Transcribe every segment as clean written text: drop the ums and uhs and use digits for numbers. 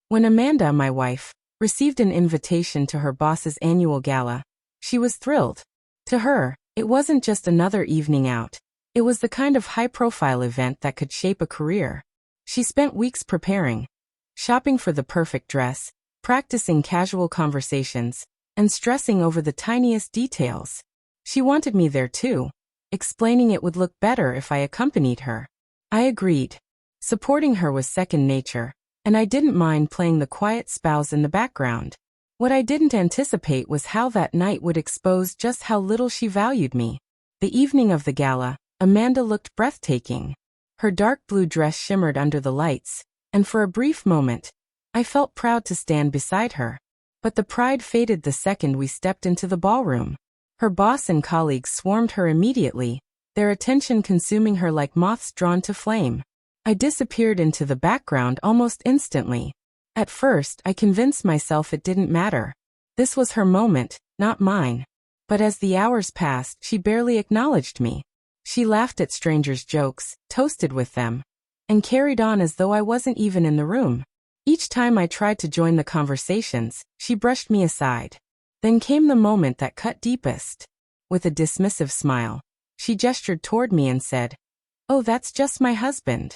When Amanda, my wife, received an invitation to her boss's annual gala, she was thrilled. To her, it wasn't just another evening out. It was the kind of high-profile event that could shape a career. She spent weeks preparing, shopping for the perfect dress, practicing casual conversations, and stressing over the tiniest details. She wanted me there too, explaining it would look better if I accompanied her. I agreed. Supporting her was second nature, and I didn't mind playing the quiet spouse in the background. What I didn't anticipate was how that night would expose just how little she valued me. The evening of the gala, Amanda looked breathtaking. Her dark blue dress shimmered under the lights, and for a brief moment, I felt proud to stand beside her. But the pride faded the second we stepped into the ballroom. Her boss and colleagues swarmed her immediately, their attention consuming her like moths drawn to flame. I disappeared into the background almost instantly. At first, I convinced myself it didn't matter. This was her moment, not mine. But as the hours passed, she barely acknowledged me. She laughed at strangers' jokes, toasted with them, and carried on as though I wasn't even in the room. Each time I tried to join the conversations, she brushed me aside. Then came the moment that cut deepest. With a dismissive smile, she gestured toward me and said, "Oh, that's just my husband."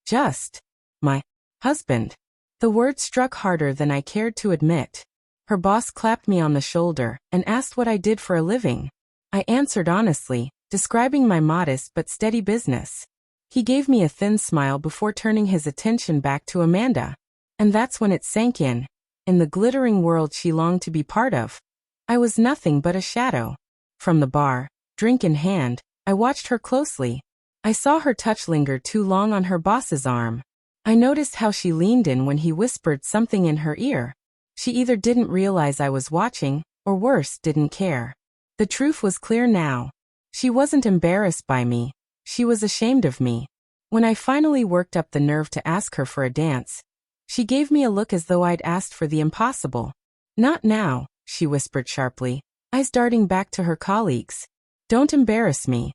Just my husband. The word struck harder than I cared to admit. Her boss clapped me on the shoulder and asked what I did for a living. I answered honestly, describing my modest but steady business. He gave me a thin smile before turning his attention back to Amanda. And that's when it sank in. In the glittering world she longed to be part of, I was nothing but a shadow. From the bar, drink in hand, I watched her closely. I saw her touch linger too long on her boss's arm. I noticed how she leaned in when he whispered something in her ear. She either didn't realize I was watching, or worse, didn't care. The truth was clear now. She wasn't embarrassed by me. She was ashamed of me. When I finally worked up the nerve to ask her for a dance, she gave me a look as though I'd asked for the impossible. "Not now," she whispered sharply, eyes darting back to her colleagues. "Don't embarrass me."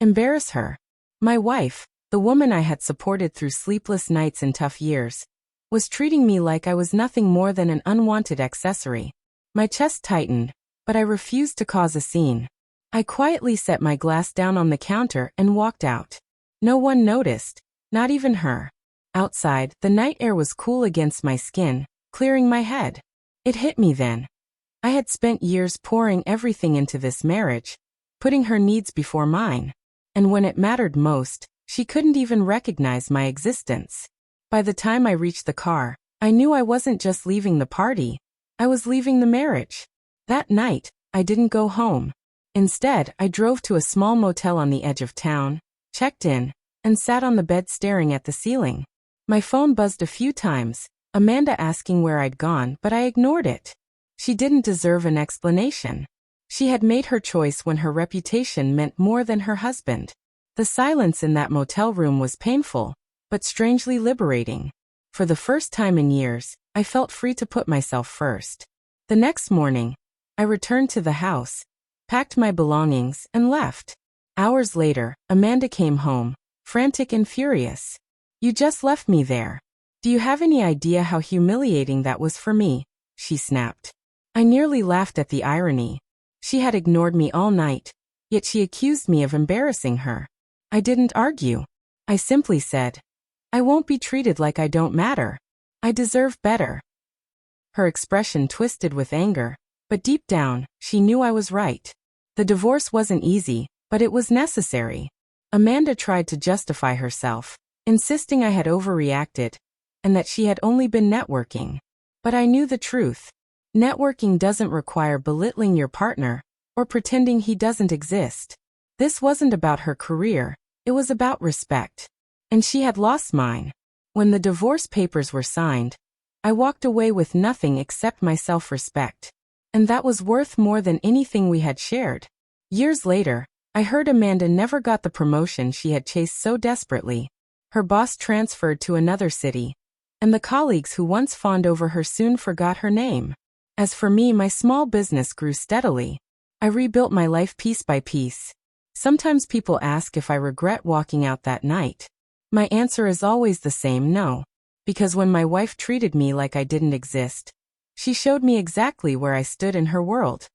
Embarrass her. My wife, the woman I had supported through sleepless nights and tough years, was treating me like I was nothing more than an unwanted accessory. My chest tightened, but I refused to cause a scene. I quietly set my glass down on the counter and walked out. No one noticed, not even her. Outside, the night air was cool against my skin, clearing my head. It hit me then. I had spent years pouring everything into this marriage, putting her needs before mine. And when it mattered most, she couldn't even recognize my existence. By the time I reached the car, I knew I wasn't just leaving the party. I was leaving the marriage. That night, I didn't go home. Instead, I drove to a small motel on the edge of town, checked in, and sat on the bed staring at the ceiling. My phone buzzed a few times, Amanda asking where I'd gone, but I ignored it. She didn't deserve an explanation. She had made her choice when her reputation meant more than her husband. The silence in that motel room was painful, but strangely liberating. For the first time in years, I felt free to put myself first. The next morning, I returned to the house, packed my belongings, and left. Hours later, Amanda came home, frantic and furious. "You just left me there. Do you have any idea how humiliating that was for me?" she snapped. I nearly laughed at the irony. She had ignored me all night, yet she accused me of embarrassing her. I didn't argue. I simply said, "I won't be treated like I don't matter. I deserve better." Her expression twisted with anger, but deep down, she knew I was right. The divorce wasn't easy, but it was necessary. Amanda tried to justify herself, insisting I had overreacted, and that she had only been networking. But I knew the truth. Networking doesn't require belittling your partner, or pretending he doesn't exist. This wasn't about her career, it was about respect. And she had lost mine. When the divorce papers were signed, I walked away with nothing except my self-respect. And that was worth more than anything we had shared. Years later, I heard Amanda never got the promotion she had chased so desperately. Her boss transferred to another city, and the colleagues who once fawned over her soon forgot her name. As for me, my small business grew steadily. I rebuilt my life piece by piece. Sometimes people ask if I regret walking out that night. My answer is always the same: no. Because when my wife treated me like I didn't exist, she showed me exactly where I stood in her world.